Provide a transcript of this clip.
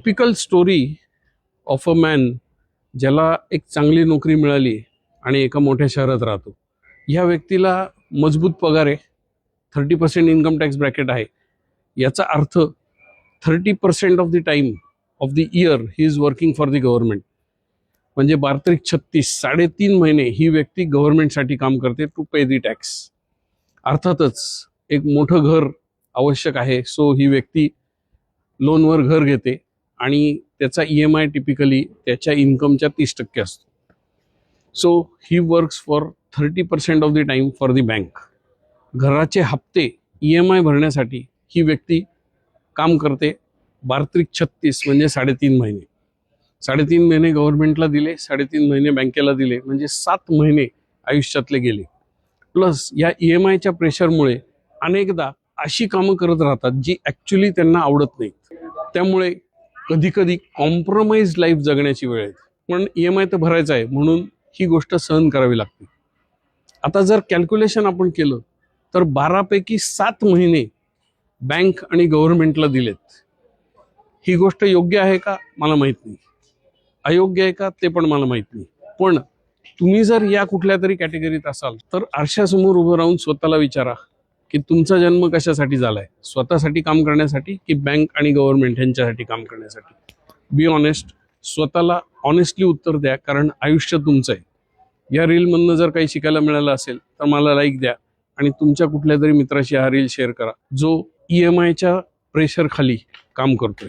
Typical story of a man ज्याला एक चांगली नोकरी मिळाली आणि एका मोठ्या शहरात राहतो. ह्या व्यक्तीला मजबूत पगार आहे, 30% इन्कम टॅक्स ब्रॅकेट आहे. याचा अर्थ 30% of the time of the year he is working for the government. म्हणजे 12-36 3.5 महिने ही व्यक्ती गव्हर्नमेंटसाठी काम करते टू पे दी टॅक्स. अर्थातच एक मोठं घर आवश्यक आहे, सो ही व्यक्ती लोनवर घर घेते आणि त्याचा EMI टिपिकली त्याच्या इन्कमच्या 30% असतो. So he works for 30% of the time for the bank. घराचे हप्ते EMI भरण्यासाठी ही व्यक्ती काम करते 12-36 म्हणजे 3.5 महिने. 3.5 महिने गव्हर्नमेंटला दिले, 3.5 महिने बँकेला दिले, म्हणजे 7 महिने आयुष्यातले गेले. प्लस या EMIच्या प्रेशरमुळे अनेकदा अशी कामं करत राहतात जी ॲक्च्युली त्यांना आवडत नाहीत. त्यामुळे कधी कधी कॉम्प्रोमाइज लाईफ जगण्याची वेळ येते. पण EMI तर भरायचा आहे म्हणून ही गोष्ट सहन करावी लागते. आता जर कॅल्क्युलेशन आपण केलं तर 12 पैकी 7 महिने बँक आणि गव्हर्नमेंटला दिलेत. ही गोष्ट योग्य आहे का मला माहीत नाही, अयोग्य आहे का ते पण मला माहीत नाही. पण तुम्ही जर या कुठल्या तरी कॅटेगरीत असाल तर आरशासमोर उभं राहून स्वतःला विचारा की तुमचा जन्म कशासाठी झालाय, स्वतःसाठी काम करण्यासाठी की बँक आणि गव्हर्नमेंट यांच्यासाठी काम करण्यासाठी. बी ऑनेस्ट, स्वतःला ऑनेस्टली उत्तर द्या, कारण आयुष्य तुमचं आहे. या रीलमधनं जर काही शिकायला मिळालं असेल तर मला लाईक द्या आणि तुमच्या कुठल्या तरी मित्राशी हा रील शेअर करा जो EMIच्या प्रेशर खाली काम करतोय.